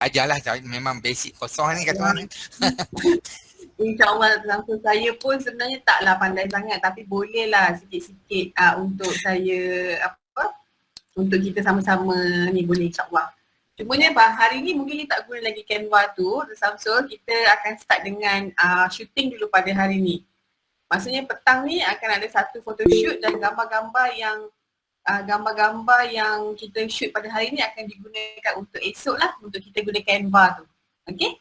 Ajarlah, memang basic kosong ni kata orang. InsyaAllah langsung saya pun sebenarnya taklah pandai sangat tapi bolehlah sikit-sikit untuk saya untuk kita sama-sama ni boleh insyaAllah. Cumanya hari ni mungkin kita tak guna lagi Canva tu, Samsul, kita akan start dengan shooting dulu pada hari ni. Maksudnya petang ni akan ada satu photoshoot dan gambar-gambar yang kita shoot pada hari ni akan digunakan untuk esok lah, untuk kita guna Canva tu. Okay?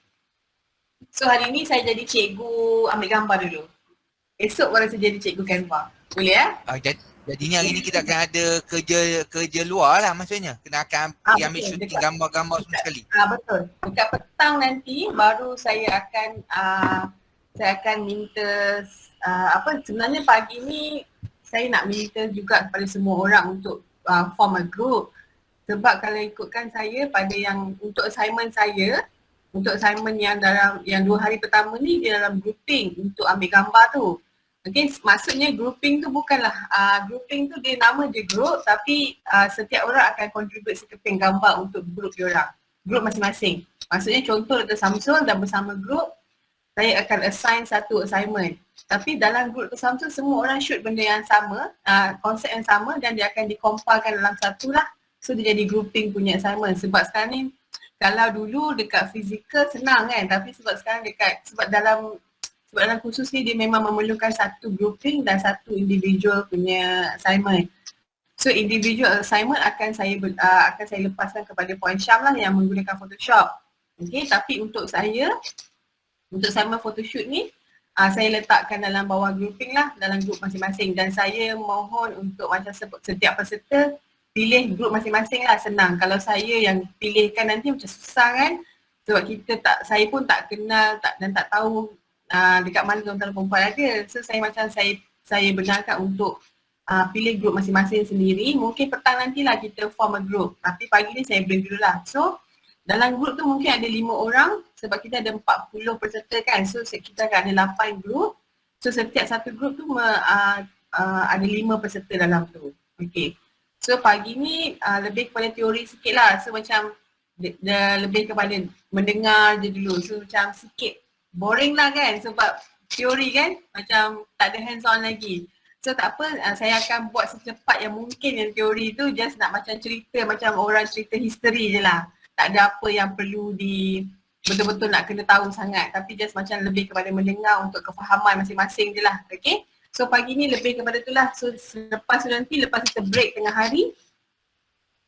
So hari ni saya jadi cikgu ambil gambar dulu. Esok baru saya jadi cikgu Canva. Boleh ya? Jadinya hari ni kita akan ada kerja luar lah maksudnya. Kena akan pergi ambil shooting gambar-gambar semua sekali. Betul. Dekat petang nanti baru saya akan minta sebenarnya pagi ni saya nak minta juga kepada semua orang untuk form a group. Sebab kalau ikutkan saya pada yang untuk assignment yang 2 hari pertama ni dia dalam grouping untuk ambil gambar tu. Okay, maksudnya grouping tu bukanlah, grouping tu dia nama dia group tapi setiap orang akan contribute sekeping gambar untuk group diorang. Group masing-masing. Maksudnya contoh Dr. Samsul dan bersama group, saya akan assign satu assignment. Tapi dalam group Dr. Samsul semua orang shoot benda yang sama, konsep yang sama dan dia akan dikompilkan dalam satu lah. So dia jadi grouping punya assignment. Sebab sekarang ni, kalau dulu dekat fizikal senang kan, tapi sebab sekarang sebab dalam khusus ni dia memang memerlukan satu grouping dan satu individual punya assignment. So individual assignment akan saya lepaskan kepada Puan Syam lah yang menggunakan Photoshop. Okay, tapi untuk assignment photoshoot ni saya letakkan dalam bawah grouping lah, dalam group masing-masing dan saya mohon untuk macam setiap peserta pilih group masing-masing lah, senang. Kalau saya yang pilihkan nanti macam susah kan, sebab saya pun tak kenal dan tak tahu dekat mana tuan-tuan perempuan ada. So saya benarkan untuk pilih group masing-masing sendiri. Mungkin petang nantilah kita form a group. Tapi pagi ni saya break dulu lah. So dalam group tu mungkin ada 5 orang sebab kita ada 40 peserta kan. So kita akan ada 8 group. So setiap satu group tu ada 5 peserta dalam tu. Okay. So pagi ni lebih kepada teori sikit lah. So macam lebih kepada mendengar je dulu. So macam sikit boring lah kan sebab teori kan macam tak ada hands on lagi. So tak apa, saya akan buat secepat yang mungkin yang teori tu, just nak macam cerita macam orang cerita history je lah. Tak ada apa yang perlu betul-betul nak kena tahu sangat, tapi just macam lebih kepada mendengar untuk kefahaman masing-masing je lah. Okay, so pagi ni lebih kepada tu lah. So lepas kita break tengah hari,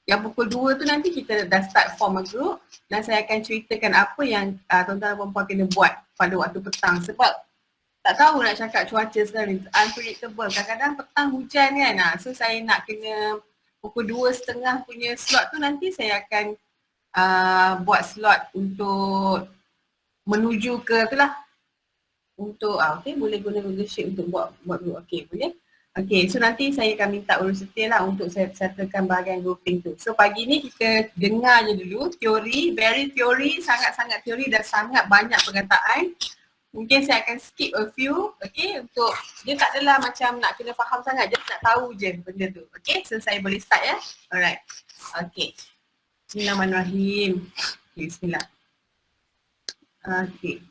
yang pukul 2 tu nanti kita dah start form a group dan saya akan ceritakan apa yang tuan-tuan dan perempuan kena buat pada waktu petang. Sebab tak tahu nak cakap cuaca sekarang ni, unpredictable. Kadang-kadang petang hujan kan. So saya nak kena pukul 2.30 punya slot tu nanti saya akan buat slot untuk menuju ke tu lah. Untuk, okay, boleh guna Google Sheet untuk buat group. Okay, boleh. Okay, so nanti saya akan minta urus setia lah untuk settlekan bahagian grouping tu. So pagi ni kita dengar je dulu teori, very teori, sangat-sangat teori dan sangat banyak perkataan. Mungkin saya akan skip a few, okay, untuk dia tak adalah macam nak kena faham sangat, just nak tahu je benda tu. Okay, so saya boleh start ya. Alright, okay. Bismillahirrahmanirrahim. Okay, bismillah. Okay.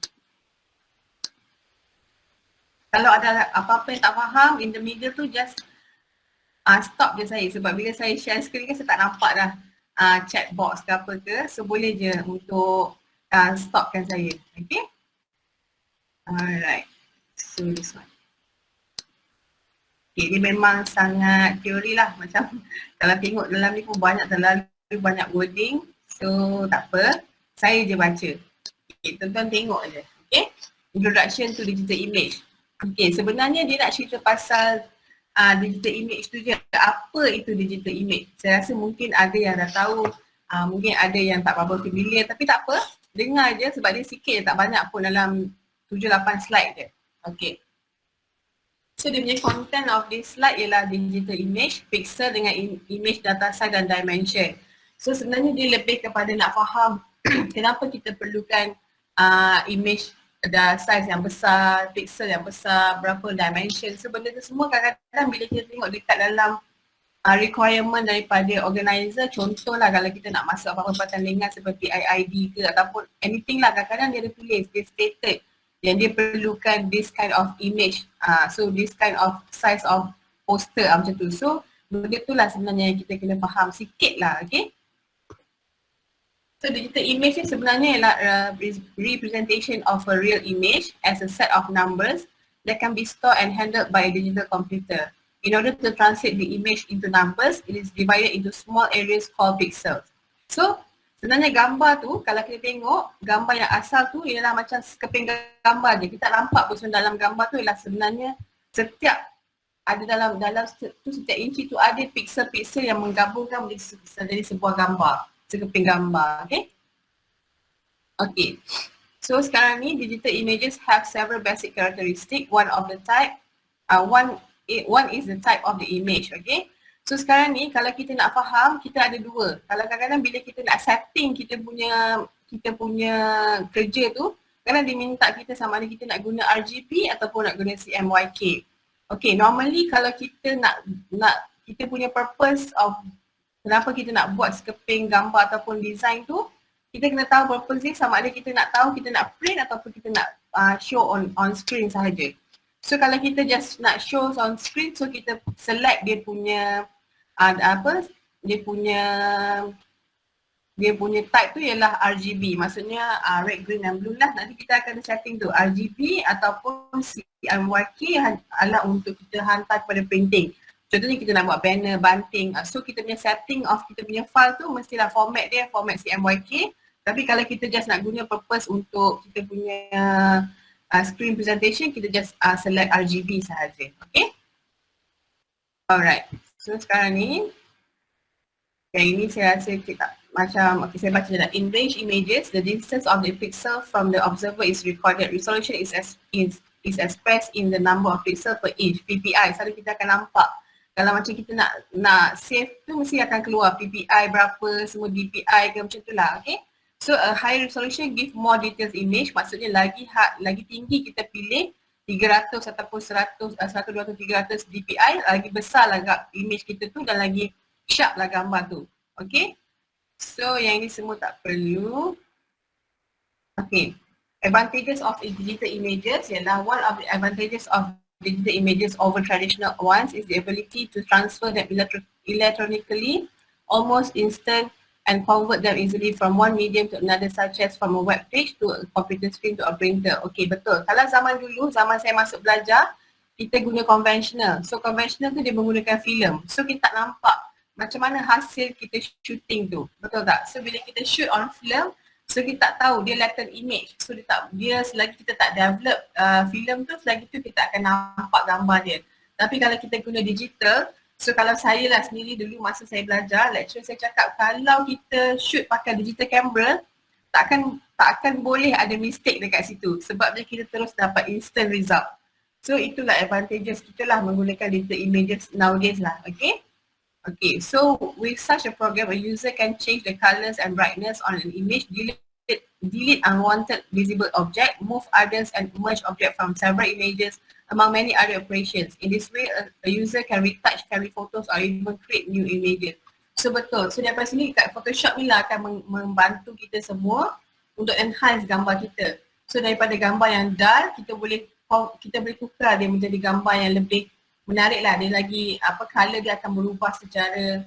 Kalau ada apa-apa yang tak faham, in the middle tu just stop je saya. Sebab bila saya share screen kan saya tak nampak dah chat box ke apa ke. So boleh je untuk stopkan saya. Okay. Alright. So this one. Okay, dia memang sangat teori lah. Macam kalau tengok dalam ni pun terlalu banyak wording. So tak apa. Saya je baca. Okay, tuan-tuan tengok je. Okay. Introduction to digital image. Okay, sebenarnya dia nak cerita pasal digital image tu je. Apa itu digital image? Saya rasa mungkin ada yang dah tahu, mungkin ada yang tak apa-apa familiar, tapi tak apa. Dengar je sebab dia sikit je, tak banyak pun, dalam 7-8 slide je. Okay. So dia punya content of this slide ialah digital image, pixel dengan image data size dan dimension. So sebenarnya dia lebih kepada nak faham kenapa kita perlukan image ada size yang besar, pixel yang besar, berapa dimension. So benda tu semua kadang-kadang bila kita tengok dekat dalam requirement daripada organizer. Contohlah kalau kita nak masuk apa-apa pertandingan seperti IID ke ataupun anything lah, kadang-kadang dia ada tulis, dia stated yang dia perlukan this kind of image, so this kind of size of poster macam tu. So benda tu lah sebenarnya yang kita kena faham sikit lah, okay. So digital image ni sebenarnya ialah representation of a real image as a set of numbers that can be stored and handled by a digital computer. In order to translate the image into numbers, it is divided into small areas called pixels. So sebenarnya gambar tu, kalau kita tengok gambar yang asal tu ialah macam sekeping gambar je. Kita nampak pun dalam gambar tu ialah sebenarnya setiap ada dalam tu setiap inci tu ada pixel-pixel yang menggabungkan menjadi sebuah gambar, sekeping gambar, okay? Okay. So sekarang ni digital images have several basic characteristic. One is the type of the image, okay. So sekarang ni kalau kita nak faham, kita ada dua. Kalau kadang-kadang bila kita nak setting kita punya kerja tu, kadang dia minta kita sama ada kita nak guna RGB ataupun nak guna CMYK. Okay, normally kalau kita nak kita punya purpose of kenapa kita nak buat sekeping gambar ataupun design tu, kita kena tahu purpose dia, sama ada kita nak tahu kita nak print ataupun kita nak show on screen sahaja. So kalau kita just nak show on screen, so kita select dia punya dia punya type tu ialah RGB, maksudnya red, green dan blue lah. Nanti kita akan setting tu RGB ataupun CMYK adalah untuk kita hantar kepada printing. Contohnya kita nak buat banner, banting, so kita punya setting of kita punya file tu mestilah format dia, format CMYK. Tapi kalau kita just nak guna purpose untuk kita punya screen presentation, kita just select RGB sahaja, okay? Alright, so sekarang ni, yang ini saya rasa kita macam, okay, saya baca je lah. In range images, the distance of the pixel from the observer is recorded. Resolution is expressed in the number of pixel per inch, PPI. Selalu kita akan nampak. Kalau macam kita nak save tu mesti akan keluar PPI berapa, semua DPI ke macam tu lah, okay. So a high resolution give more detailed image, maksudnya lagi tinggi kita pilih 300 ataupun 100, 200, 300 DPI, lagi besar lah image kita tu dan lagi sharp lah gambar tu, okay. So yang ini semua tak perlu. Okay, advantages of digital images ialah one of the advantages of digital images over traditional ones is the ability to transfer them electronically, almost instant, and convert them easily from one medium to another, such as from a web page to a computer screen to a printer. Okay, betul. Kalau zaman dulu, zaman saya masuk belajar, kita guna conventional. So conventional tu dia menggunakan filem. So kita tak nampak macam mana hasil kita shooting tu. Betul tak? So bila kita shoot on film, so kita tak tahu dia latent image. So dia selagi kita tak develop filem tu, selagi tu kita akan nampak gambar dia. Tapi kalau kita guna digital, so kalau saya lah sendiri dulu masa saya belajar, lecturer saya cakap kalau kita shoot pakai digital camera, tak akan boleh ada mistake dekat situ. Sebab dia kita terus dapat instant result. So itulah advantages kita lah menggunakan digital images nowadays lah, okay? Okay, so with such a program, a user can change the colors and brightness on an image, delete unwanted visible object, move others and merge object from several images, among many other operations. In this way, a user can retouch, carry photos or even create new images. So betul, so daripada sini kat Photoshop ni lah akan membantu kita semua untuk enhance gambar kita. So daripada gambar yang dull, kita boleh tukar dia menjadi gambar yang lebih menarik lah. Dia lagi, color dia akan berubah secara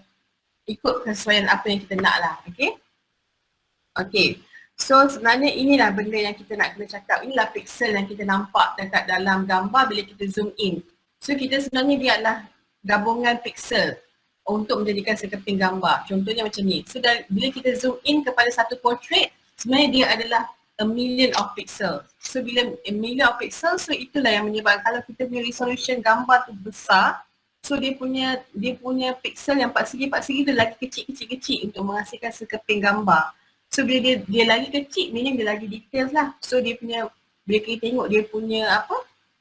ikut kesesuaian apa yang kita nak lah, okay? Okay, so sebenarnya inilah benda yang kita nak kena cakap. Inilah pixel yang kita nampak dekat dalam gambar bila kita zoom in. So kita sebenarnya dia adalah gabungan pixel untuk menjadikan sekeping gambar. Contohnya macam ni. So bila kita zoom in kepada satu portrait, sebenarnya dia adalah a million of pixels. So bila a million of pixels, so itulah yang menyebabkan kalau kita punya resolution gambar tu besar, so dia punya pixel yang part segi tu lagi kecil untuk menghasilkan sekeping gambar. So bila dia lagi kecil, meaning dia lagi details lah. So dia punya, bila kita tengok dia punya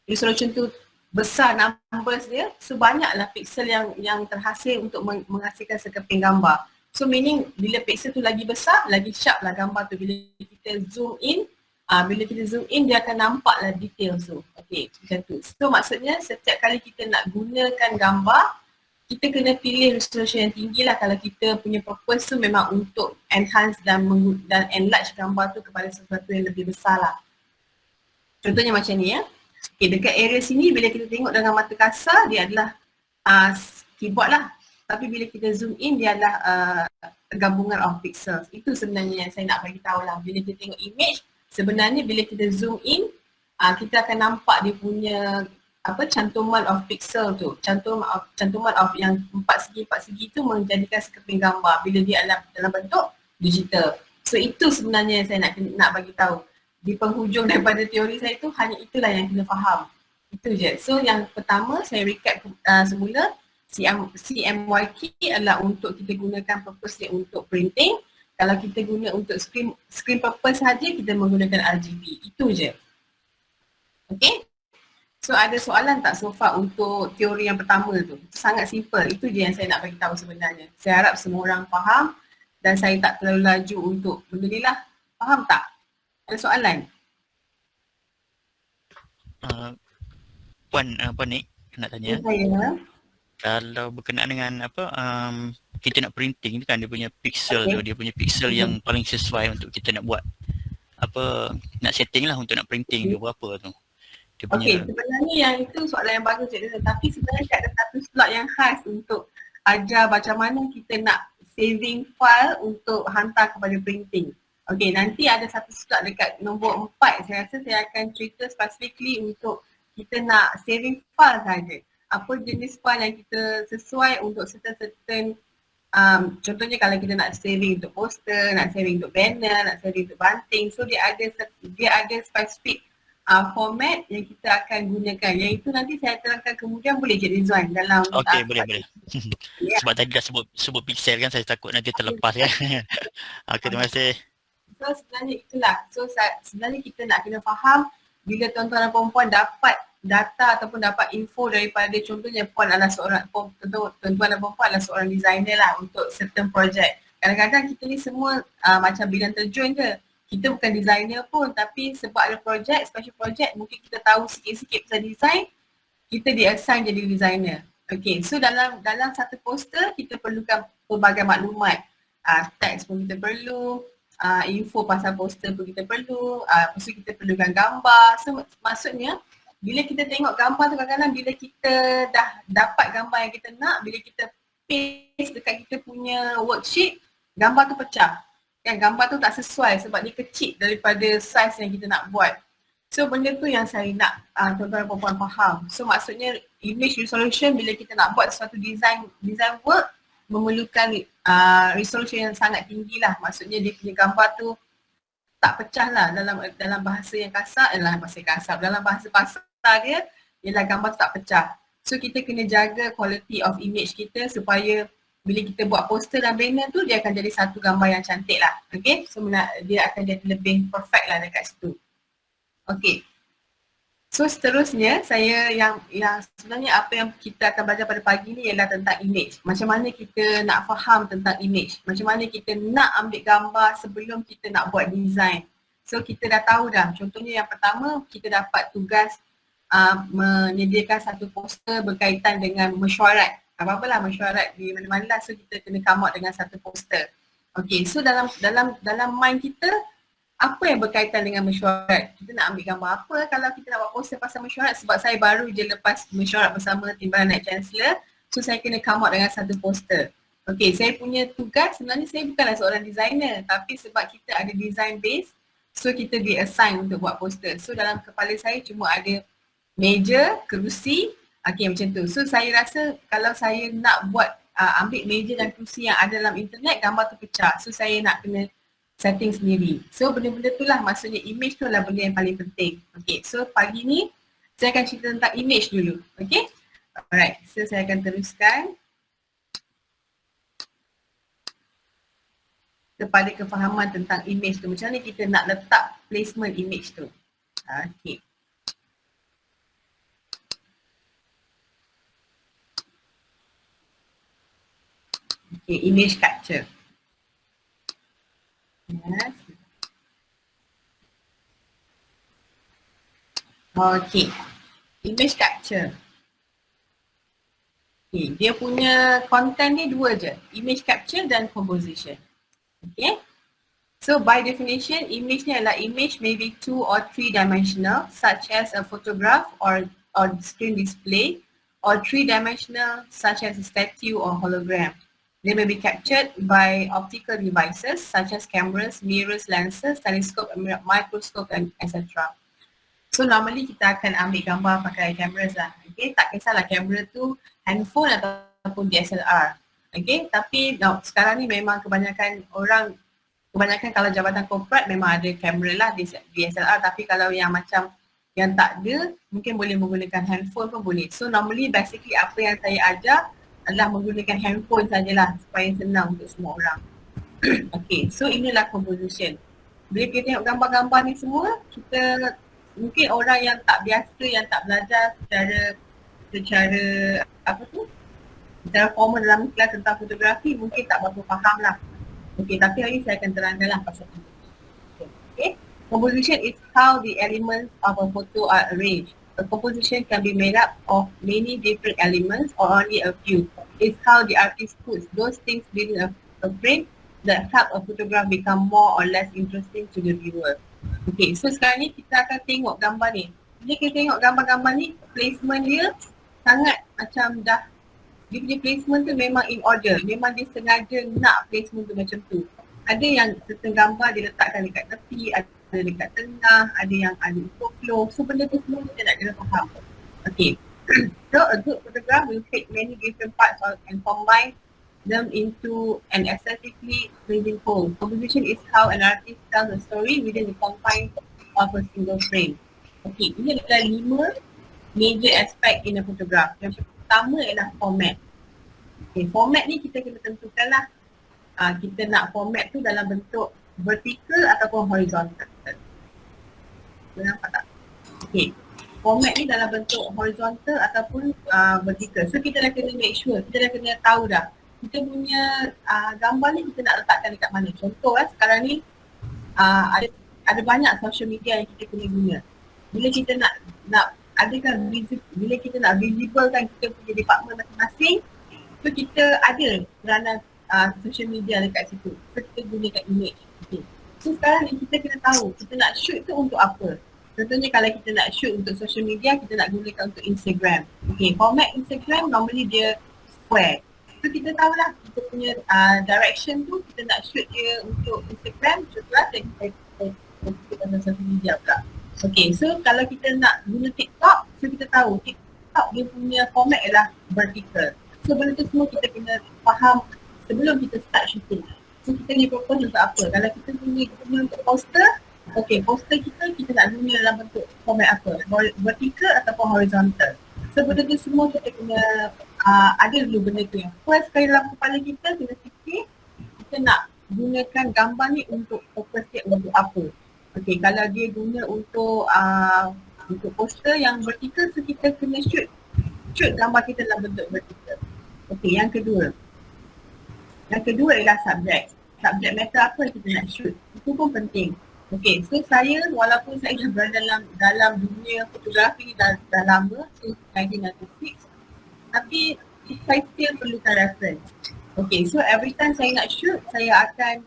resolution tu besar numbers dia, so banyaklah pixel yang terhasil untuk menghasilkan sekeping gambar. So meaning bila pixel tu lagi besar, lagi sharp lah gambar tu. Bila kita zoom in, dia akan nampak lah details tu. Okay, macam tu. So maksudnya setiap kali kita nak gunakan gambar, kita kena pilih resolution yang tinggi lah kalau kita punya purpose tu memang untuk enhance dan enlarge gambar tu kepada sesuatu yang lebih besar lah. Contohnya macam ni ya. Okay, dekat area sini bila kita tengok dengan mata kasar dia adalah keyboard lah. Tapi bila kita zoom in dia adalah gabungan of pixels. Itu sebenarnya yang saya nak bagi tahu lah. Bila kita tengok image, sebenarnya bila kita zoom in, kita akan nampak dia punya cantuman of pixel tu. Cantuman of yang 4 segi tu menjadikan sekeping gambar bila dia dalam bentuk digital. So itu sebenarnya yang saya nak bagi tahu. Di penghujung daripada teori saya tu hanya itulah yang kena faham. Itu je. So yang pertama saya recap semula. CMYK adalah untuk kita gunakan purpose dia untuk printing. Kalau kita guna untuk screen purpose saja, kita menggunakan RGB. Itu je. Okay. So ada soalan tak so far untuk teori yang pertama tu? Itu sangat simple. Itu je yang saya nak bagi tahu sebenarnya. Saya harap semua orang faham dan saya tak terlalu laju untuk benda ni lah. Faham tak? Ada soalan? Puan Nik nak tanya. Saya. Kalau berkenaan dengan kita nak printing kan dia punya pixel tu, dia punya pixel yang paling sesuai untuk kita nak buat nak setting lah untuk nak printing tu berapa tu. Dia punya sebenarnya yang itu soalan yang bagus je, tapi sebenarnya ada satu slot yang khas untuk ajar macam mana kita nak saving file untuk hantar kepada printing. Okey, nanti ada satu slot dekat nombor 4. Saya rasa saya akan cerita specifically untuk kita nak saving file saja. Apa jenis file yang kita sesuai untuk certain contohnya kalau kita nak saving untuk poster, nak saving untuk banner, nak saving untuk banting. So dia ada specific format yang kita akan gunakan. Yang itu nanti saya terangkan kemudian boleh je Rizwan dalam okey, boleh. Yeah. Sebab tadi dah sebut pixel kan, saya takut nanti terlepas kan. Okey, terima kasih. So sebenarnya itulah. So sebenarnya kita nak kena faham bila tuan-tuan dan perempuan dapat data ataupun dapat info daripada contohnya tuan dan perempuan adalah seorang designer lah untuk certain project. Kadang-kadang kita ni semua macam bidang terjun je. Kita bukan designer pun tapi sebab ada project, special project mungkin kita tahu sikit-sikit pasal design, kita di-assign jadi designer. Okay, so dalam satu poster kita perlukan pelbagai maklumat. Teks pun kita perlu, info pasal poster pun kita perlu, lepas tu kita perlukan gambar. So maksudnya bila kita tengok gambar tu kadang-kadang bila kita dah dapat gambar yang kita nak, bila kita paste dekat kita punya worksheet, gambar tu pecah. Kan gambar tu tak sesuai sebab dia kecil daripada size yang kita nak buat. So benda tu yang saya nak tuan-tuan dan perempuan faham. So maksudnya image resolution bila kita nak buat suatu design work memerlukan resolution yang sangat tinggi lah. Maksudnya dia punya gambar tu tak pecah lah dalam bahasa yang kasar, dalam bahasa pasar dia ialah gambar tu tak pecah. So kita kena jaga quality of image kita supaya bila kita buat poster dan banner tu dia akan jadi satu gambar yang cantik lah. Okay, so dia akan jadi lebih perfect lah dekat situ. Okay, so seterusnya saya yang sebenarnya apa yang kita akan belajar pada pagi ni ialah tentang image. Macam mana kita nak faham tentang image, macam mana kita nak ambil gambar sebelum kita nak buat design. So kita dah tahu dah, contohnya yang pertama kita dapat tugas menyediakan satu poster berkaitan dengan mesyuarat. Apa-apalah mesyuarat di mana-mana lah, so kita kena come out dengan satu poster. Okay, so dalam mind kita, apa yang berkaitan dengan mesyuarat? Kita nak ambil gambar apa kalau kita nak buat poster pasal mesyuarat? Sebab saya baru je lepas mesyuarat bersama Timbalan Naib Chancellor, so saya kena come out dengan satu poster. Okay, saya punya tugas sebenarnya saya bukanlah seorang designer, tapi sebab kita ada design base, so kita di-assign untuk buat poster. So dalam kepala saya cuma ada meja, kerusi, okay macam tu. So saya rasa kalau saya nak buat ambil meja dan kerusi yang ada dalam internet, gambar tu pecah. So saya nak kena setting sendiri. So benda-benda tu lah maksudnya image tu adalah benda yang paling penting. Okay, so pagi ni saya akan cerita tentang image dulu. Okay, alright, so saya akan teruskan kepada kefahaman tentang image tu. Macam mana kita nak letak placement image tu. Okay. Okay, image capture. Yes. Okay, image capture. Okay, dia punya content ni dua je, image capture dan composition. Okay, so by definition, image ni adalah image maybe 2 or 3 dimensional such as a photograph or screen display, or 3 dimensional such as a statue or hologram. They may be captured by optical devices such as cameras, mirrors, lenses, telescope, microscope and etc. So normally kita akan ambil gambar pakai kameras lah. Okay, tak kisahlah kamera tu handphone ataupun DSLR. Okay, tapi sekarang ni memang kebanyakan kalau jabatan korporat memang ada kamera lah DSLR, tapi kalau yang macam yang tak ada mungkin boleh menggunakan handphone pun boleh. So normally basically apa yang saya ajar adalah menggunakan handphone sajalah supaya senang untuk semua orang. Okay, so inilah composition. Bila kita tengok gambar-gambar ni semua, kita mungkin orang yang tak biasa, yang tak belajar secara formal dalam kelas tentang fotografi mungkin tak berapa faham lah. Okay, tapi hari ni saya akan terangkan lah pasal itu. Okay, composition is how the elements of a photo are arranged. A composition can be made up of many different elements or only a few. It's how the artist puts those things within a frame that help a photograph become more or less interesting to the viewer. Okay, so sekarang ni kita akan tengok gambar ni. Bila kita tengok gambar-gambar ni, placement dia sangat macam dia punya placement tu memang in order. Memang dia sengaja nak placement tu macam tu. Ada yang certain gambar dia letakkan dekat tepi, ada dekat tengah, ada yang ada overflow. So benda tu semua kita nak kena faham. Okay, so a good photograph will take many different parts and combine them into an aesthetically pleasing whole. Composition is how an artist tells a story within the confines of a single frame. Okay, ini adalah 5 major aspect in a photograph. Yang pertama ialah format. Okay, format ni kita kena tentukan lah. Kita nak format tu dalam bentuk vertical ataupun horizontal. Nampak tak? Okay, format ni dalam bentuk horizontal ataupun vertical. So kita dah kena make sure, kita dah kena tahu dah kita punya gambar ni kita nak letakkan dekat mana. Contoh sekarang ni ada banyak social media yang kita kena guna. Bila kita nak adakan bila kita nak visible kan kita punya department masing-masing, so kita ada peranan social media dekat situ. So kita gunakan image. Okay. So sekarang ni kita kena tahu kita nak shoot tu untuk apa. Contohnya kalau kita nak shoot untuk social media, kita nak gunakan untuk Instagram. Okay, format Instagram normally dia square. So kita tahulah kita punya direction tu, kita nak shoot dia untuk Instagram, contohlah kita guna social media pula. Okay, so kalau kita nak guna TikTok, so kita tahu TikTok dia punya format ialah vertical. So benda tu semua kita kena faham sebelum kita start shooting. So kita ni propose untuk apa? Kalau kita guna untuk poster, okay, poster kita nak guna dalam bentuk format apa? Vertical ataupun horizontal. So benda tu semua kita kena ada dulu benda tu yang first sekali dalam kepala kita kena fikir kita nak gunakan gambar ni untuk purpose dia untuk apa. Okay, kalau dia guna untuk poster yang vertical, so kita kena shoot gambar kita dalam bentuk vertical. Okay, yang kedua ialah subject matter apa yang kita nak shoot, itu pun penting. Okay, so saya walaupun saya dah berada dalam dunia fotografi dah lama, since 1996, tapi saya still perlukan reference. Okay, so every time saya nak shoot, saya akan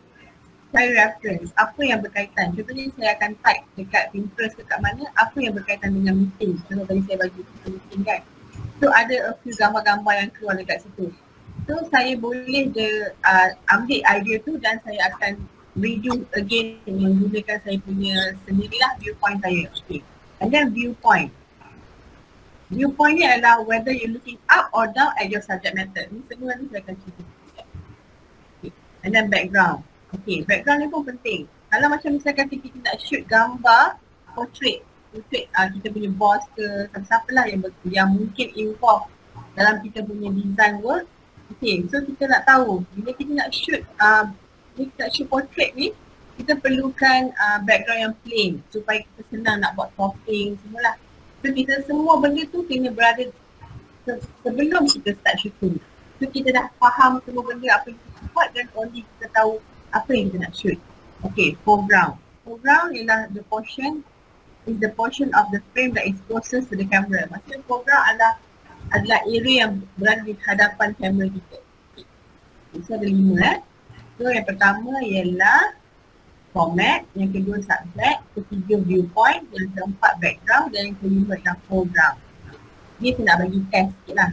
cari reference apa yang berkaitan. Contohnya saya akan type dekat Pinterest dekat mana apa yang berkaitan dengan meeting. Contoh tadi saya bagi meeting kan. So ada a few gambar-gambar yang keluar dekat situ. So saya boleh ambil idea tu dan saya akan redo again menggunakan saya punya sendirilah viewpoint saya. Okay. And then viewpoint ni adalah whether you're looking up or down at your subject matter. Ni semua ni saya akan cerita. Okay. And then background. Okay, background ni pun penting. Kalau macam misalkan kita nak shoot gambar portrait kita punya boss ke siapa lah yang mungkin involve dalam kita punya design work. Okay, so kita nak tahu bila kita nak shoot portrait ni, kita perlukan background yang plain supaya kita senang nak buat cropping semualah. So kita semua benda tu kena berada sebelum kita start shooting. So kita dah faham semua benda apa yang kita buat dan only kita tahu apa yang kita nak shoot. Okay, foreground. Foreground ialah the portion of the frame that is closest to the camera. Maksudnya foreground adalah adalah area yang berada di hadapan kamera kita. So ada 5 So yang pertama ialah format, yang kedua subject, ketiga viewpoint, yang keempat background dan yang kelima adalah foreground. Ni saya nak bagi test sikit lah.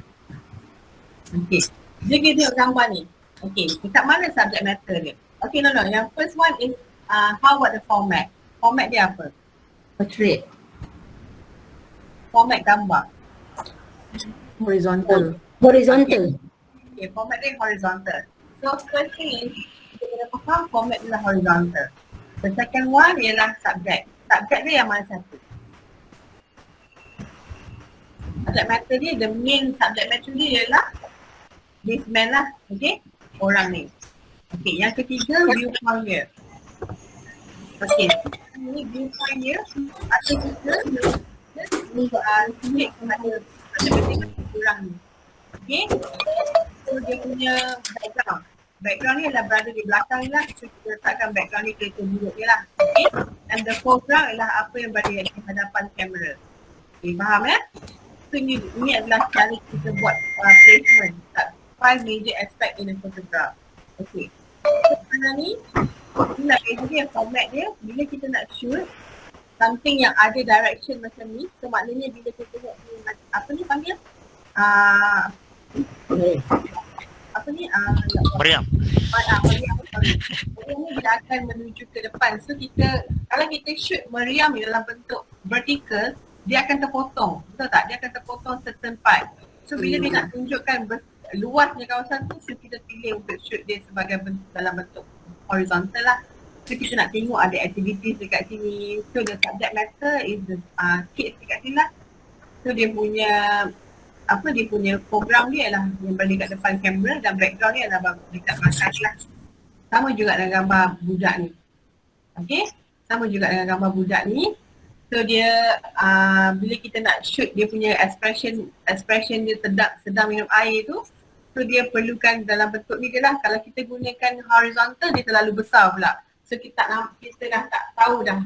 Okay, dia kita tengok gambar ni. Okay, dekat mana subject matter dia? Okay, no. Yang first one is how about the format? Format dia apa? Portrait. Format gambar. Horizontal. Horizontal. Okay, format dia horizontal. So first thing is, kita kena faham format dia horizontal. The second one ialah subject. Subject dia yang mana satu? Subject matter dia, the main subject matter dia ialah this man lah, okay? Orang ni. Okay, yang ketiga viewpoint dia. Okay, ini viewpoint dia. Atau kita tunjuk kepada orang ni. Okay, so dia punya background. Background ni adalah berada di belakang ni lah. So kita letakkan background ni kereta buruk dia lah. Okay, and the foreground adalah apa yang berada di hadapan kamera. Okay, faham So ini adalah cara kita buat placement. 5 major aspect in a photograph. Okay. So sekarang ni, inilah basically format dia. Bila kita nak shoot something yang ada direction macam ni, so maknanya bila kita tengok ni, apa ni panggil? Apa ni? Meriam. Meriam ni dia akan menuju ke depan. So kita, kalau kita shoot meriam ni dalam bentuk vertical, dia akan terpotong. Betul tak? Dia akan terpotong certain part. So bila dia nak tunjukkan luasnya kawasan tu, so kita pilih untuk shoot dia sebagai dalam bentuk horizontal lah. So kita nak tengok ada activities dekat sini. So the subject matter is the kids dekat sini lah. So dia punya foreground dia lah yang berada dekat depan kamera dan background dia adalah dekat belakang lah. Sama juga dengan gambar budak ni. Okay, sama juga dengan gambar budak ni. So dia bila kita nak shoot dia punya expression dia sedang minum air tu, so dia perlukan dalam bentuk ni je lah. Kalau kita gunakan horizontal dia terlalu besar pula. So kita dah tak tahu dah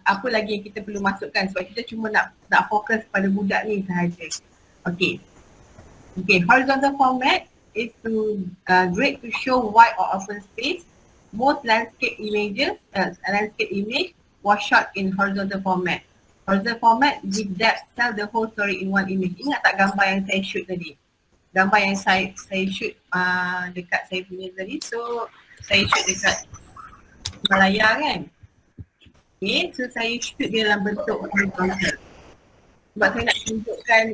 apa lagi yang kita perlu masukkan sebab kita cuma nak fokus pada budak ni sahaja. Okay, horizontal format is great to show wide or open space. Most landscape image was shot in horizontal format. Horizontal format give depth, tell the whole story in one image. Ingat tak gambar yang saya shoot tadi? Gambar yang saya shoot dekat saya punya tadi. So saya shoot dekat Himalaya kan. Okay, so saya shoot dia dalam bentuk horizontal. Sebab saya nak tunjukkan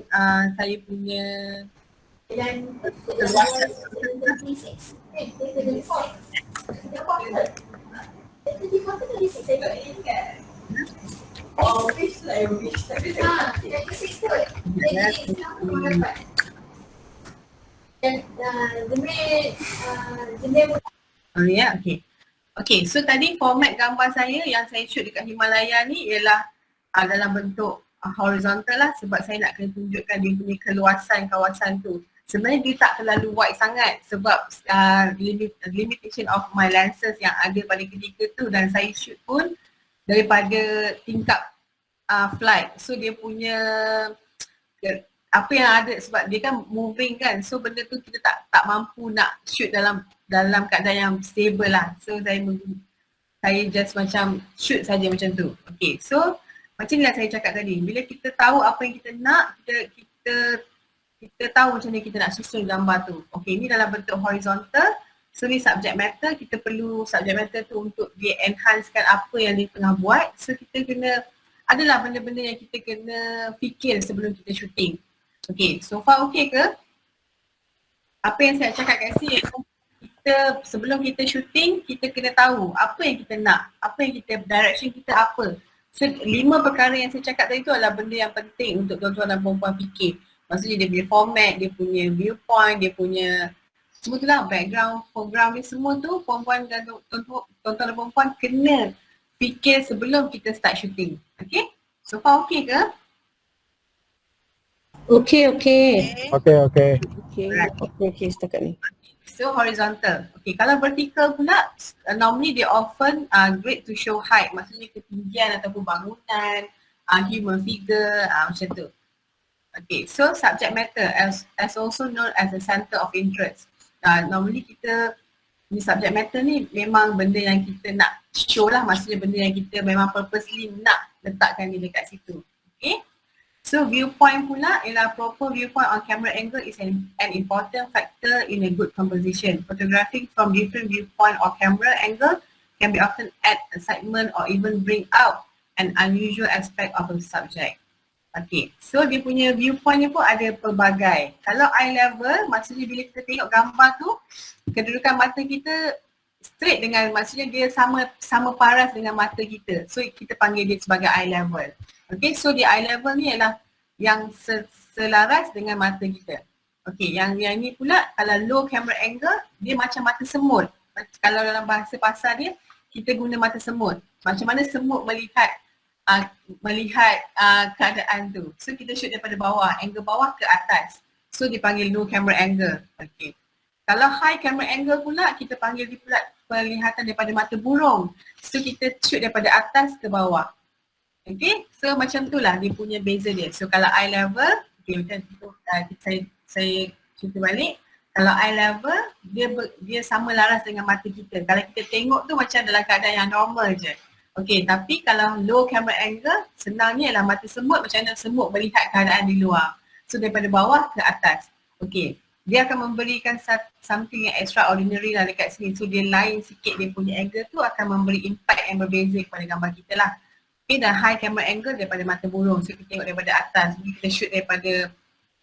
saya punya Okay, so tadi format gambar saya yang saya shoot dekat Himalaya ni ialah dalam bentuk horizontal lah sebab saya nak kena tunjukkan dia punya keluasan kawasan tu. Sebenarnya dia tak terlalu wide sangat sebab limitation of my lenses yang ada pada ketika tu dan saya shoot pun daripada tingkap flight. So dia punya apa yang ada sebab dia kan moving kan, so benda tu kita tak mampu nak shoot dalam keadaan yang stable lah. So saya just macam shoot saja macam tu. Okay, so macam ni lah saya cakap tadi, bila kita tahu apa yang kita nak, kita tahu macam ni kita nak susun gambar tu. Okay, ni dalam bentuk horizontal. So ni subject matter, kita perlu subject matter tu untuk dia enhancekan apa yang dia tengah buat. So kita kena, adalah benda-benda yang kita kena fikir sebelum kita shooting. Okay, so far okay ke? Apa yang saya cakap kat sini, kita sebelum kita shooting, kita kena tahu apa yang kita nak, apa yang kita, direction kita apa. So 5 perkara yang saya cakap tadi tu adalah benda yang penting untuk tuan-tuan dan perempuan fikir. Maksudnya dia punya format, dia punya viewpoint, dia punya semua tu lah, background, foreground dia semua tu perempuan dan tuan-tuan dan perempuan kena fikir sebelum kita start shooting. Okay? So far okay ke? Okay. Okay, setakat ni. So horizontal. Okay, kalau vertical pula, normally they often great to show height. Maksudnya ketinggian ataupun bangunan, human figure, macam tu. Okay, so subject matter as also known as the center of interest. Normally kita ni subject matter ni memang benda yang kita nak show lah, maksudnya benda yang kita memang purposely nak letakkan dia dekat situ. Okay. So viewpoint pula ialah proper viewpoint on camera angle is an important factor in a good composition. Photographing from different viewpoint or camera angle can be often add excitement or even bring out an unusual aspect of a subject. Okay, so dia punya viewpoint ni pun ada pelbagai. Kalau eye level, maksudnya bila kita tengok gambar tu, kedudukan mata kita straight dengan, maksudnya dia sama paras dengan mata kita. So kita panggil dia sebagai eye level. Okay, so di eye level ni ialah yang selaras dengan mata kita. Okay, yang ni pula kalau low camera angle, dia macam mata semut. Kalau dalam bahasa pasar dia, kita guna mata semut. Macam mana semut melihat keadaan tu. So kita shoot daripada bawah, angle bawah ke atas. So dipanggil low camera angle. Okay. Kalau high camera angle pula, kita panggil dia pula penglihatan daripada mata burung. So kita shoot daripada atas ke bawah. Okay, so macam tu lah dia punya beza dia. So kalau eye level, okay, macam tu saya cerita balik. Kalau eye level, dia sama laras dengan mata kita. Kalau kita tengok tu macam dalam keadaan yang normal je. Okay, tapi kalau low camera angle, senangnya ialah mata semut macam mana semut melihat keadaan di luar. So daripada bawah ke atas. Okay, dia akan memberikan something yang extraordinary lah dekat sini. So dia lain sikit dia punya angle tu akan memberi impact yang berbeza kepada gambar kita lah. Okay, dan high camera angle daripada mata burung. So kita tengok daripada atas. Jadi kita shoot daripada,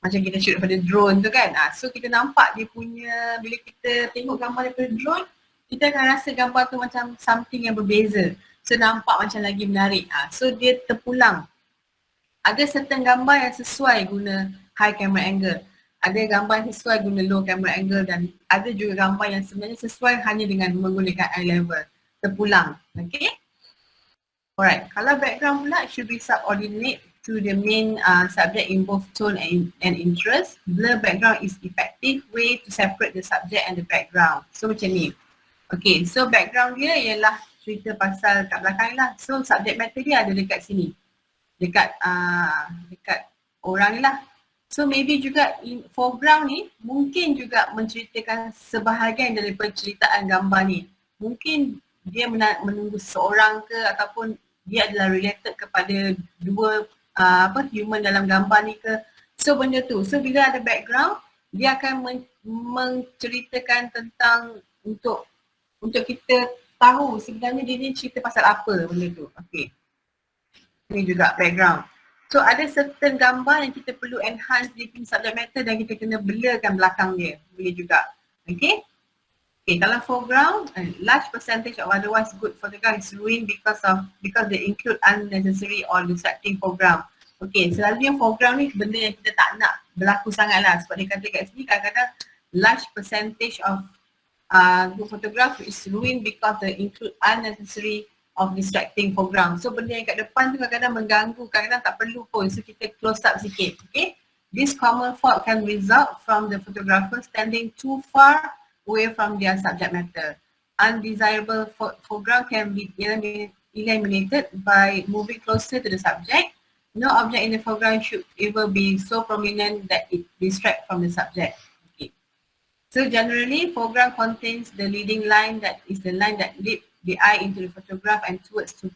macam kita shoot daripada drone tu kan. So kita nampak dia punya, bila kita tengok gambar daripada drone, kita akan rasa gambar tu macam something yang berbeza. So nampak macam lagi menarik. So dia terpulang. Ada certain gambar yang sesuai guna high camera angle. Ada gambar yang sesuai guna low camera angle dan ada juga gambar yang sebenarnya sesuai hanya dengan menggunakan eye level. Terpulang. Okay. Alright, kalau background pula should be subordinate to the main subject in both tone and interest. Blur background is effective way to separate the subject and the background. So macam ni. Okay, so background dia ialah cerita pasal kat belakang lah. So subject matter dia ada dekat sini. Dekat orang ni lah. So maybe juga foreground ni mungkin juga menceritakan sebahagian dari penceritaan gambar ni. Mungkin dia menunggu seseorang ke ataupun dia adalah related kepada dua human dalam gambar ni ke. So benda tu. So bila ada background, dia akan menceritakan tentang untuk kita tahu sebenarnya dia ni cerita pasal apa benda tu. Okay. Ini juga background. So ada certain gambar yang kita perlu enhance dia punya subject matter dan kita kena blurkan belakang dia. Boleh juga. Okay. Okay, kalau foreground, large percentage of otherwise good photograph is ruined because they include unnecessary or distracting foreground. Okay, selalunya foreground ni benda yang kita tak nak berlaku sangat lah. Sebab dia kata kat sini kadang-kadang large percentage of good photograph is ruined because they include unnecessary of distracting foreground. So benda yang kat depan tu kadang-kadang mengganggu, kadang-kadang tak perlu pun. So kita close up sikit, okay. This common fault can result from the photographer standing too far away from their subject matter. Undesirable foreground can be eliminated by moving closer to the subject. No object in the foreground should ever be so prominent that it distracts from the subject. Okay. So generally, foreground contains the leading line that is the line that leads the eye into the photograph and towards to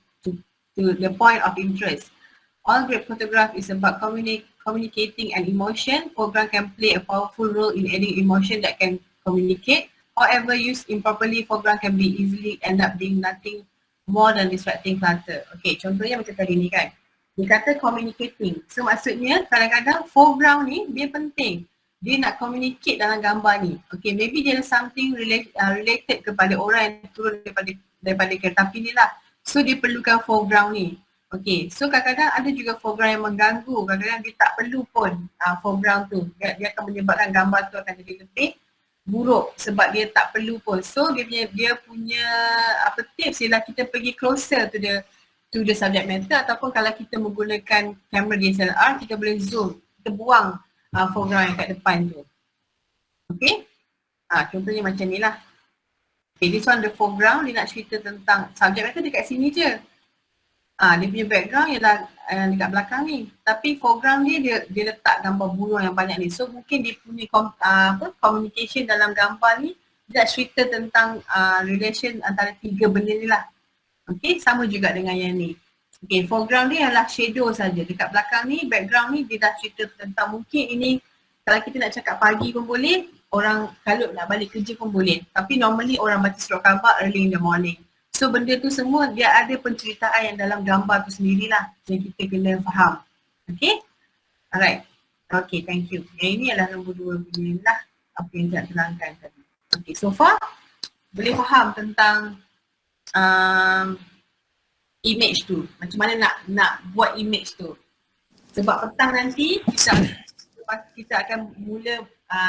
the point of interest. All great photograph is about communicating an emotion. Foreground can play a powerful role in adding emotion that can communicate. However, used improperly, foreground can be easily end up being nothing more than distracting clutter. Okay, contohnya macam tadi ni kan. Dia kata communicating. So maksudnya kadang-kadang foreground ni dia penting. Dia nak communicate dalam gambar ni. Okay, maybe dia ada something related kepada orang yang turun daripada kereta api ni lah. So dia perlukan foreground ni. Okay, so kadang-kadang ada juga foreground yang mengganggu. Kadang-kadang dia tak perlu pun foreground tu. Dia akan menyebabkan gambar tu akan jadi lebih buruk sebab dia tak perlu pun. So dia punya tips ialah kita pergi closer to the subject matter ataupun kalau kita menggunakan kamera DSLR kita boleh zoom, kita buang foreground yang kat depan tu. Okay, contohnya macam ni lah. Okay, this one the foreground, dia nak cerita tentang subject matter dekat sini je. Dia punya background ialah dekat belakang ni. Tapi foreground dia letak gambar burung yang banyak ni. So mungkin dia punya communication dalam gambar ni dia cerita tentang relation antara 3 benda ni lah. Okay, sama juga dengan yang ni. Okay, foreground ni adalah shadow saja. Dekat belakang ni, background ni dia dah cerita tentang mungkin ini kalau kita nak cakap pagi pun boleh, orang kalut nak balik kerja pun boleh. Tapi normally orang baca surat khabar early in the morning. So benda tu semua dia ada penceritaan yang dalam gambar tu sendirilah yang kita kena faham. Okay? Alright. Okay, thank you. Yang ini adalah nombor 2 punya lah apa yang saya terangkan tadi. Okay, so far boleh faham tentang image tu. Macam mana nak buat image tu. Sebab petang nanti kita akan mula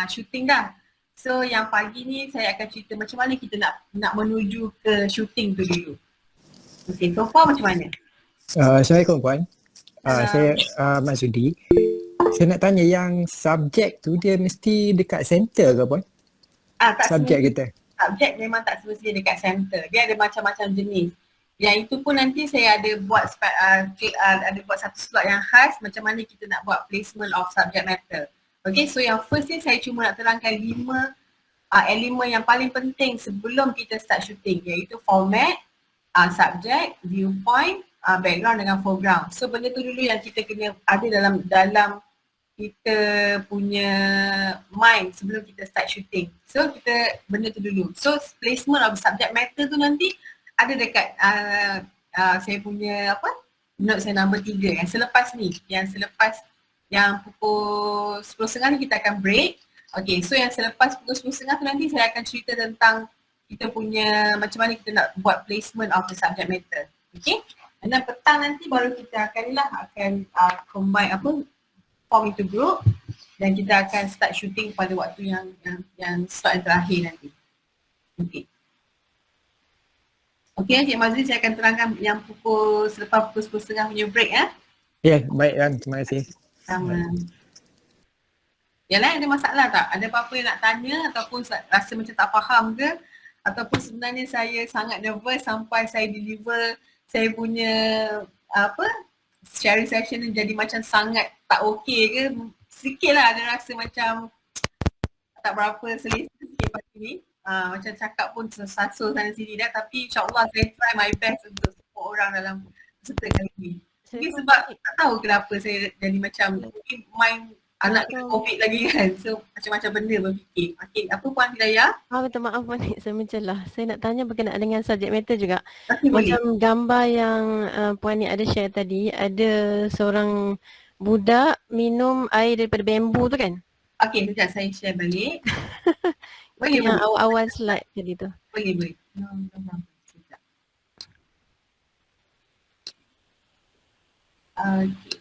shooting dah. So yang pagi ni saya akan cerita macam mana kita nak menuju ke shooting tu dulu. Okay, so far macam mana? Assalamualaikum puan. Saya Mazudi. Saya nak tanya yang subjek tu dia mesti dekat center ke puan? Tak subjek kita. Subjek memang tak semestinya dekat center. Dia ada macam-macam jenis. Yang itu pun nanti saya ada buat satu slot yang khas macam mana kita nak buat placement of subject matter. Okay, so yang first ni saya cuma nak terangkan 5 elemen yang paling penting sebelum kita start shooting, iaitu format, subject, viewpoint, background dengan foreground. So benda tu dulu yang kita kena ada dalam kita punya mind sebelum kita start shooting. So kita benda tu dulu. So placement of subject matter tu nanti ada dekat saya punya note saya nombor 3 yang selepas ni, yang pukul 10.30 ni kita akan break. Okay, so yang selepas pukul 10.30 tu nanti saya akan cerita tentang kita punya macam mana kita nak buat placement of the subject matter. Okay, and then petang nanti baru kita akan combine form into group dan kita akan start shooting pada waktu yang slot yang terakhir nanti. Okay. Okay, Encik Mazli, saya akan terangkan yang selepas pukul 10.30 punya break ya. Ya, baik kan. Terima kasih. Sama. Yang lain ada masalah tak? Ada apa-apa yang nak tanya ataupun rasa macam tak faham ke? Ataupun sebenarnya saya sangat nervous sampai saya deliver saya punya sharing session ni jadi macam sangat tak okey ke? Sikit lah ada rasa macam tak berapa selesa sikit pagi ni. Macam cakap pun sesasul sana sini dah, tapi insyaAllah saya try my best untuk support orang dalam peserta kali ni. Mungkin sebab tak tahu kenapa saya jadi macam mungkin mind anak kena COVID lagi kan. So macam-macam benda berfikir. Okay, apa Puan Hidayah? Minta maaf Puan Nik, saya mencelah. Saya nak tanya berkenaan dengan subjek matter juga. Boleh. Macam gambar yang Puan Nik ada share tadi, ada seorang budak minum air daripada bambu tu kan? Okay, sekejap saya share balik. Boleh, Yang boleh. awal-awal slide tadi tu. Boleh. Sekejap. Okay.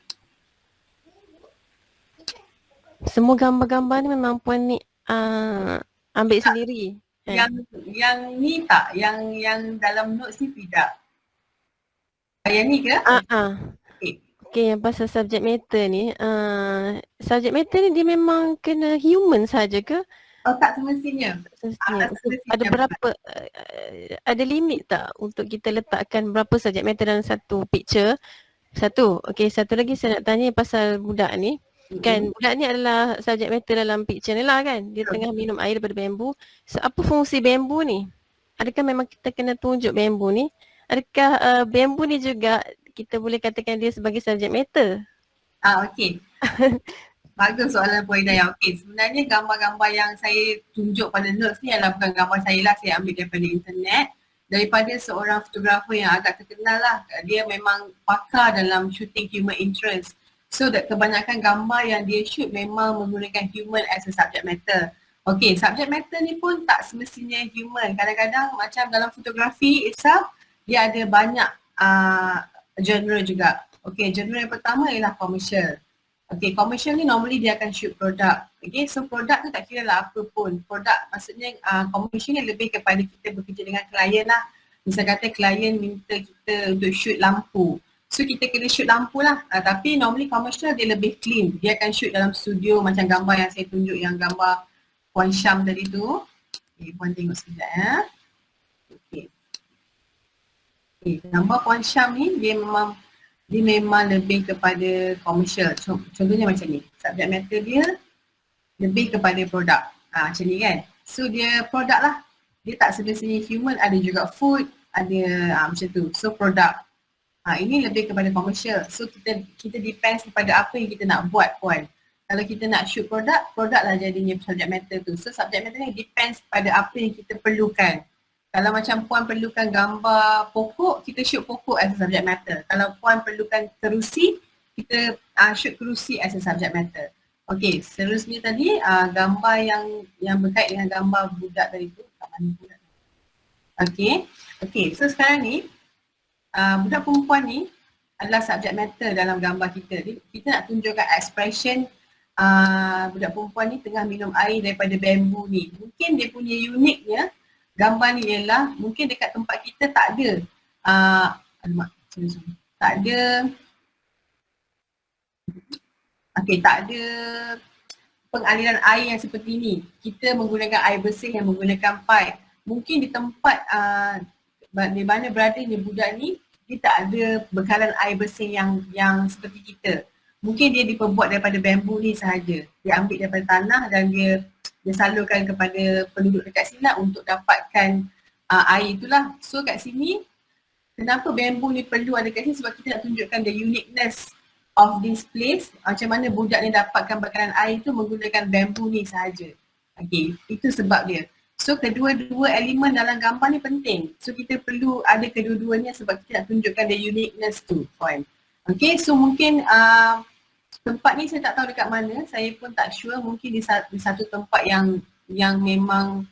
Semua gambar-gambar ni memang Puan Nik ambil sendiri. Yang ni tak, yang dalam notes ni tidak. Yang ni ke? Okay, yang pasal subject matter ni, subject matter ni dia memang kena human saja ke? Oh, tak semestinya. Ada berapa, ada limit tak untuk kita letakkan berapa subject matter dalam satu picture? Satu. Okay, satu lagi saya nak tanya pasal budak ni. Kan budak ni adalah subject matter dalam picture ni lah kan. Dia tengah minum air daripada bambu. So apa fungsi bambu ni? Adakah memang kita kena tunjuk bambu ni? Adakah bambu ni juga kita boleh katakan dia sebagai subject matter? Okey. Bagus soalan Puan Hidayah. Okey, sebenarnya gambar-gambar yang saya tunjuk pada notes ni adalah bukan gambar saya lah, saya ambil daripada internet. Daripada seorang fotografer yang agak terkenal lah. Dia memang pakar dalam shooting human interest. So kebanyakan gambar yang dia shoot memang menggunakan human as a subject matter. Okay, subject matter ni pun tak semestinya human. Kadang-kadang macam dalam fotografi itself, dia ada banyak genre juga. Okay, genre yang pertama ialah commercial. Okay, commercial ni normally dia akan shoot produk. Okay, so produk tu tak kira lah apa pun. Produk maksudnya commercial ni lebih kepada kita bekerja dengan klien lah. Misal kata klien minta kita untuk shoot lampu. So kita kena shoot lampu lah. Tapi normally commercial dia lebih clean. Dia akan shoot dalam studio macam gambar yang saya tunjuk yang gambar Puan Syam tadi tu. Okay, Puan tengok sekejap ya. Okay, gambar Puan Syam ni dia memang dia memang lebih kepada komersial. Contohnya macam ni, subject matter dia lebih kepada produk. Macam ni kan. So dia produk lah. Dia tak semestinya human, ada juga food, ada macam tu. So produk. Ini lebih kepada komersial. So kita depends kepada apa yang kita nak buat puan. Kalau kita nak shoot produk lah jadinya subject matter tu. So subject matter ni depends pada apa yang kita perlukan. Kalau macam puan perlukan gambar pokok, kita shoot pokok as a subject matter. Kalau puan perlukan kerusi, kita shoot kerusi as a subject matter. Okay, seterusnya tadi gambar yang berkait dengan gambar budak tadi tu. Kat mana budak? Okay, so sekarang ni budak perempuan ni adalah subject matter dalam gambar kita. Kita nak tunjukkan expression budak perempuan ni tengah minum air daripada bambu ni. Mungkin dia punya uniknya gambar ni ialah mungkin dekat tempat kita tak ada tak ada pengaliran air yang seperti ni. Kita menggunakan air bersih yang menggunakan pipe. Mungkin di tempat di mana beradanya budak ni, dia tak ada bekalan air bersih yang seperti kita. Mungkin dia diperbuat daripada bambu ni sahaja. Dia ambil daripada tanah dan dia salurkan kepada penduduk dekat sini untuk dapatkan air itulah. So kat sini, kenapa bambu ni perlu ada kat sini? Sebab kita nak tunjukkan the uniqueness of this place. Macam mana budak ni dapatkan bekalan air tu menggunakan bambu ni sahaja. Okay, itu sebab dia. So kedua-dua elemen dalam gambar ni penting. So kita perlu ada kedua-duanya sebab kita nak tunjukkan the uniqueness tu, puan. Okay, so mungkin tempat ni saya tak tahu dekat mana, saya pun tak sure, mungkin di satu tempat yang memang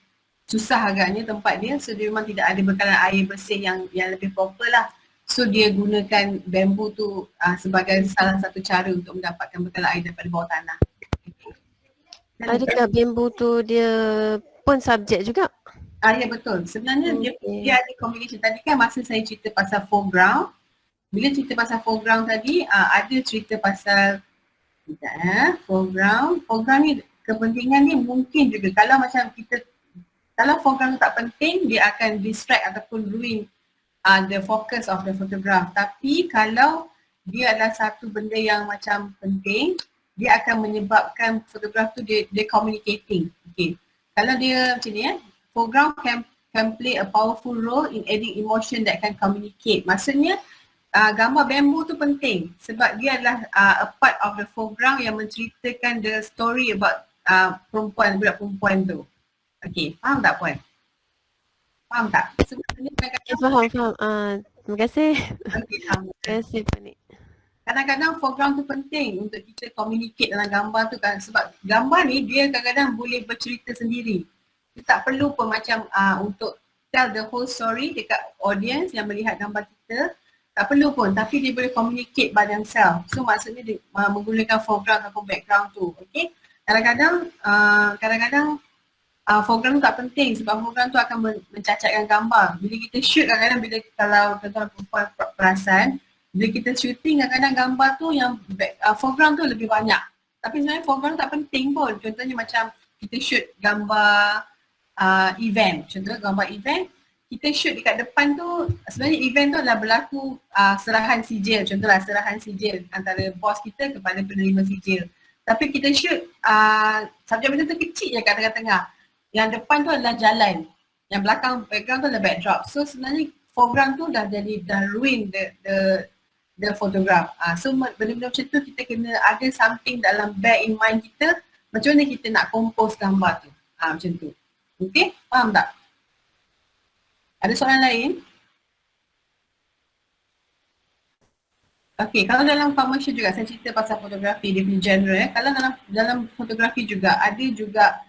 susah agaknya tempat dia, so dia memang tidak ada bekalan air bersih yang lebih proper lah. So dia gunakan bambu tu sebagai salah satu cara untuk mendapatkan bekalan air daripada bawah tanah. Adakah bambu tu dia pun subjek juga? Ya betul, sebenarnya dia ada combination. Tadi kan masa saya cerita pasal foreground, bila cerita pasal foreground tadi, ada cerita pasal foreground ni kepentingan ni mungkin juga kalau foreground tu tak penting, dia akan distract ataupun ruin the focus of the photograph. Tapi kalau dia adalah satu benda yang macam penting, dia akan menyebabkan photograph tu dia communicating. Okay. Kalau dia macam ni foreground can play a powerful role in adding emotion that can communicate. Maksudnya gambar bambu tu penting sebab dia adalah a part of the foreground yang menceritakan the story about budak perempuan tu. Okay, faham tak puan? Faham tak? Sebenarnya Faham. Terima kasih. Okay, Terima kasih Puan Nik. kadang-kadang foreground tu penting untuk kita communicate dalam gambar tu kan, sebab gambar ni dia kadang-kadang boleh bercerita sendiri. Kita tak perlu pun macam untuk tell the whole story dekat audience yang melihat gambar kita. Tak perlu pun, tapi dia boleh communicate by themselves. So maksudnya dia menggunakan foreground atau background tu, okay. Kadang-kadang foreground tu tak penting sebab foreground tu akan mencacatkan gambar. Bila kita shoot kadang-kadang, kalau tuan-tuan perempuan perasan, bila kita shooting kadang-kadang gambar tu yang foreground tu lebih banyak. Tapi sebenarnya foreground tu tak penting pun. Contohnya macam kita shoot gambar event, contohnya gambar event, kita shoot dekat depan tu, sebenarnya event tu adalah berlaku serahan sijil, contohlah serahan sijil antara bos kita kepada penerima sijil. Tapi kita shoot subjek matter tu kecil je kat tengah-tengah. Yang depan tu adalah jalan, yang belakang background tu adalah backdrop. So sebenarnya foreground tu dah ruin the photograph. So benda-benda macam tu kita kena ada something dalam back in mind kita, macam mana kita nak compose gambar tu. Macam tu. Okay, faham tak? Ada soalan lain? Okay, kalau dalam commercial juga, saya cerita pasal fotografi, dia punya genre. Kalau dalam fotografi juga, ada juga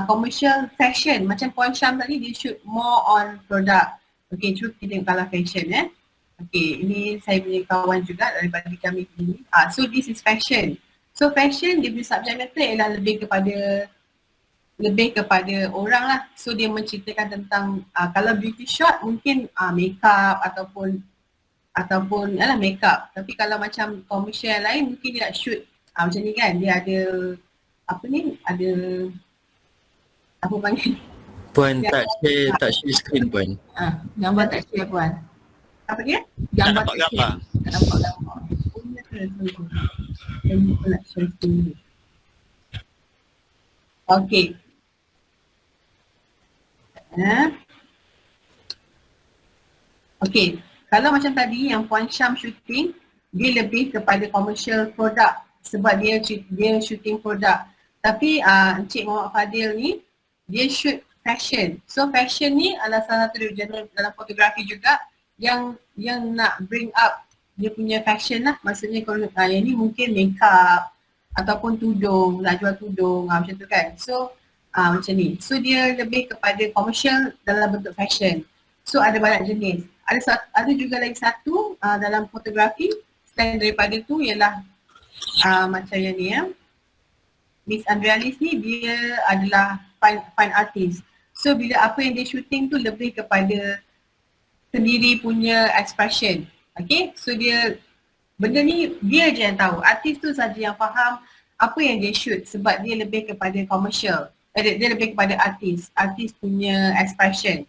commercial fashion. Macam Puan Syam tadi, dia shoot more on product. Okay, cuba kita tengok kalau fashion Okay, ini saya punya kawan juga daripada kami ini. So this is fashion. So fashion, dia punya subject matter ialah lebih kepada orang lah. So dia menceritakan tentang kalau beauty shot mungkin makeup ataupun makeup. Tapi kalau macam commercial yang lain mungkin dia nak shoot macam ni kan, dia ada apa panggil? Puan tak share screen puan. Gambar tak share puan. Apa dia? Tak nampak gambar. Tak nampak gambar. Okay. Okay, kalau macam tadi yang Puan Syam shooting, dia lebih kepada commercial product sebab dia shooting product. Tapi Encik Muhammad Fadil ni, dia shoot fashion. So fashion ni adalah salah satu genre dalam fotografi juga yang nak bring up dia punya fashion lah. Maksudnya kalau yang ni mungkin makeup ataupun tudung, nak jual tudung macam tu kan. So macam ni. So dia lebih kepada commercial dalam bentuk fashion. So ada banyak jenis. Ada juga lagi satu dalam fotografi selain daripada tu ialah macam yang ni ya. Miss Andrealis ni dia adalah fine artist. So bila apa yang dia shooting tu lebih kepada sendiri punya expression. Okay, so dia benda ni dia je yang tahu. Artis tu saja yang faham apa yang dia shoot sebab dia lebih kepada commercial. Dia lebih kepada artis punya expression.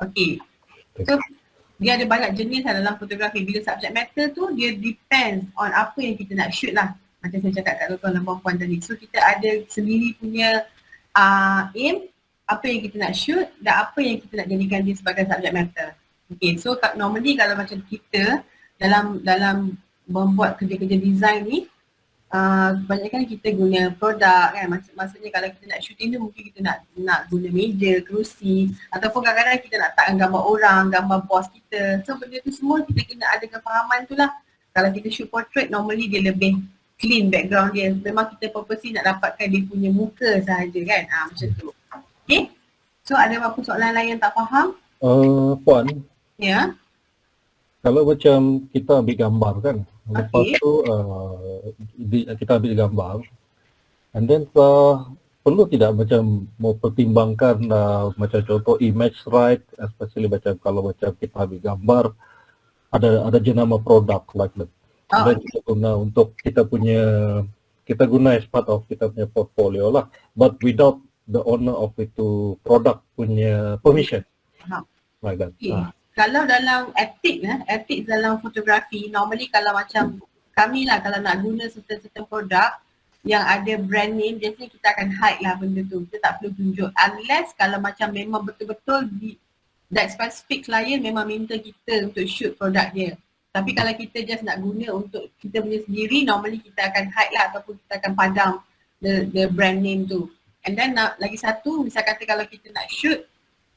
Okay, so dia ada banyak jenis lah dalam fotografi. Bila subject matter tu dia depends on apa yang kita nak shoot lah. Macam saya cakap kat tuan-tuan dan puan-puan tadi. So kita ada sendiri punya aim, apa yang kita nak shoot dan apa yang kita nak jadikan dia sebagai subject matter. Okay, so normally kalau macam kita dalam membuat kerja-kerja design ni, kebanyakan kita guna produk kan. Maksudnya kalau kita nak shooting tu mungkin kita nak guna meja, kerusi ataupun kadang-kadang kita nak letakkan gambar orang, gambar bos kita. So benda tu semua kita kena ada kefahaman tu lah. Kalau kita shoot portrait normally dia lebih clean background dia. Memang kita purposely nak dapatkan dia punya muka sahaja kan. Macam tu. Okay. So ada apa soalan lain yang tak faham? Puan. Ya. Kalau macam kita ambil gambar kan. Lepas tu kita ambil gambar. And then perlu tidak macam mau pertimbangkan macam contoh image right, especially macam kalau macam kita ambil gambar ada jenama produk like that. Dan kita guna untuk kita guna as part of kita punya portfolio lah, but without the owner of itu produk punya permission. Like that. Okay. Kalau dalam etik dalam fotografi, normally kalau macam kami lah kalau nak guna certain produk yang ada brand name, biasanya kita akan hide lah benda tu. Kita tak perlu tunjuk unless kalau macam memang betul-betul that specific client memang minta kita untuk shoot produk dia. Tapi kalau kita just nak guna untuk kita punya sendiri, normally kita akan hide lah ataupun kita akan padam the brand name tu. And then lagi satu, misal kata kalau kita nak shoot,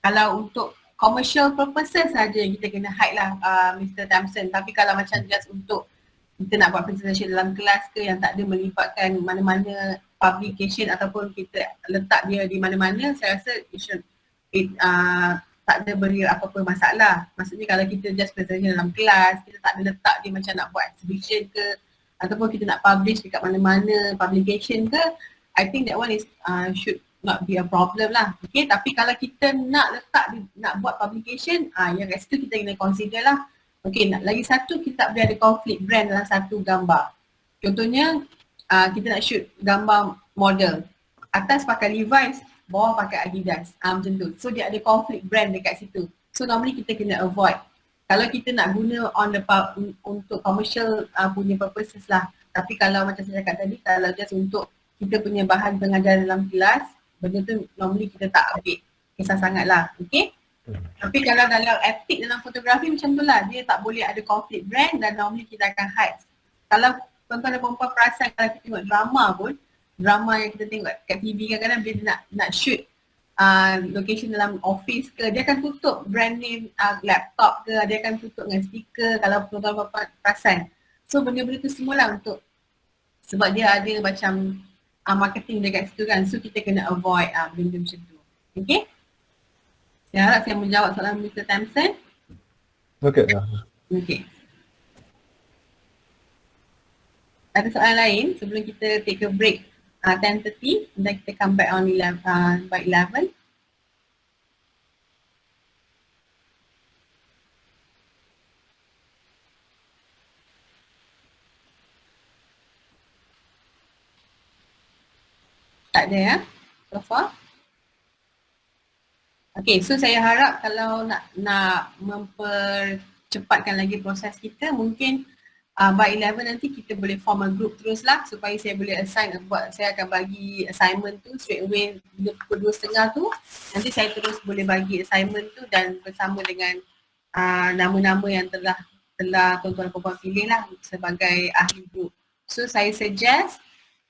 kalau untuk commercial purposes saja kita kena hide lah Mr. Thompson. Tapi kalau macam just untuk kita nak buat presentation dalam kelas ke yang tak ada melibatkan mana-mana publication ataupun kita letak dia di mana-mana, saya rasa tak ada beri apa-apa masalah. Maksudnya kalau kita just presentation dalam kelas, kita tak ada letak dia macam nak buat exhibition ke ataupun kita nak publish dekat mana-mana publication ke, I think that one is should not be a problem lah. Okay, tapi kalau kita nak buat publication, yang kat situ kita kena consider lah. Okay, lagi satu kita tak boleh ada conflict brand dalam satu gambar. Contohnya, kita nak shoot gambar model. Atas pakai Levi's, bawah pakai Adidas. Macam tu. So dia ada conflict brand dekat situ. So normally kita kena avoid. Kalau kita nak guna untuk commercial punya purposes lah. Tapi kalau macam saya cakap tadi, kalau just untuk kita punya bahan pengajaran dalam kelas, benda tu normally kita tak ambil kisah sangat lah. Okay? Tapi kalau dalam etik dalam fotografi macam tu lah, dia tak boleh ada conflict brand dan normally kita akan hide. Kalau tuan-tuan dan perempuan perasan kalau kita tengok drama yang kita tengok kat TV kadang-kadang bila nak shoot location dalam office ke, dia akan tutup brand name laptop ke, dia akan tutup dengan stiker kalau tuan-tuan dan perempuan perasan. So benda-benda tu semualah untuk sebab dia ada macam marketing dekat situ kan, so kita kena avoid benda macam tu. Okay? Saya harap saya menjawab soalan Mr. Thompson. Okay. Okay. Ada soalan lain sebelum kita take a break 10:30 dan kita come back on 11. Tak ada ya, so far. Okay, so saya harap kalau nak mempercepatkan lagi proses kita, mungkin by 11 nanti kita boleh form a group terus lah supaya saya boleh assign saya akan bagi assignment tu straight away bila pukul 2.30 tu nanti saya terus boleh bagi assignment tu dan bersama dengan nama-nama yang telah tuan-tuan dan puan-puan pilih lah sebagai ahli group. So saya suggest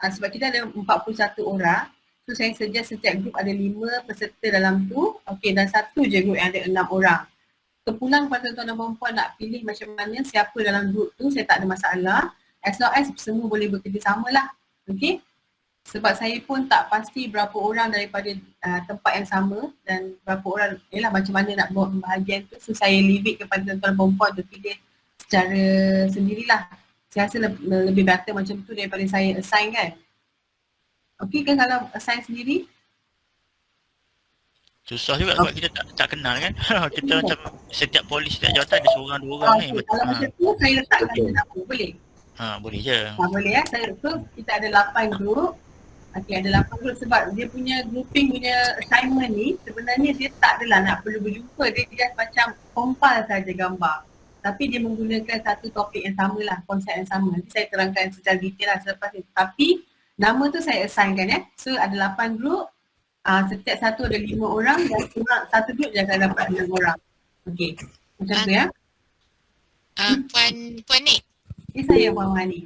sebab kita ada 41 orang, so saya suggest setiap group ada 5 peserta dalam tu, okey, dan satu je group yang ada 6 orang. Terpulang pada tuan-tuan dan puan-puan nak pilih macam mana siapa dalam group tu, saya tak ada masalah as long as semua boleh bekerjasama lah, okey. Sebab saya pun tak pasti berapa orang daripada tempat yang sama dan berapa orang, yalah macam mana nak buat pembahagian tu, so saya leave it kepada tuan-tuan dan puan-puan untuk pilih secara sendirilah. Saya rasa lebih better macam tu daripada saya assign kan. Okey kan kalau assign sendiri? Susah juga sebab kita tak kenal kan. Kita macam setiap polis, setiap jawatan ada seorang dua orang ni. Kalau macam tu saya letakkan nama, boleh? Boleh je. Boleh ya. So kita ada 8 group. Okey, ada 8 group sebab dia punya grouping punya assignment ni sebenarnya dia tak adalah nak perlu berjumpa. Dia just macam compile saja gambar. Tapi dia menggunakan satu topik yang sama lah, konsep yang sama. Nanti saya terangkan secara detail lah selepas ni. Tapi nama tu saya assignkan ya. So ada 8 group. Setiap satu ada 5 orang dan satu group dia akan dapat 6 orang. Okey. Macam tu ya. Puan Nik. Ini saya Puan Wani.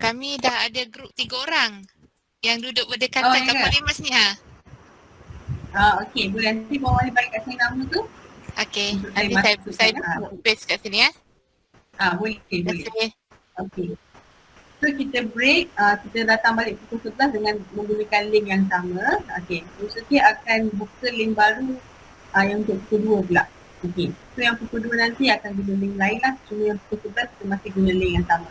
Kami dah ada grup 3 orang yang duduk berdekatan kat Puan Limas ni Okey, boleh nanti Puan Wani bagi kat saya nama tu. Okey, nanti saya paste kat sini ya. Boleh. Okey. So kita break, kita datang balik pukul 11 dengan menggunakan link yang sama. Okey, Universiti akan buka link baru yang untuk pukul 2 pula. Okey, so yang pukul 2 nanti akan guna link lain lah. Cuma yang pukul 11 kita masih guna link yang sama.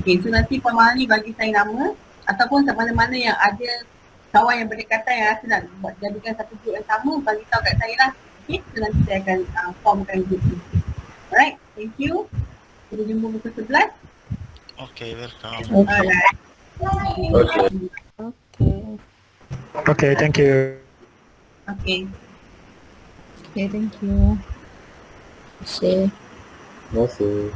Okey, so nanti Puan Mahani bagi saya nama ataupun mana-mana yang ada kawan yang berdekatan yang rasa nak jadikan satu group yang sama, bagi tahu kat saya lah. Okey, so nanti saya akan formkan group tu. Alright, thank you. Kita jumpa pukul 11. Okay, welcome. Alright. Okay, thank you. Okay. Okay, thank you. Terima kasih.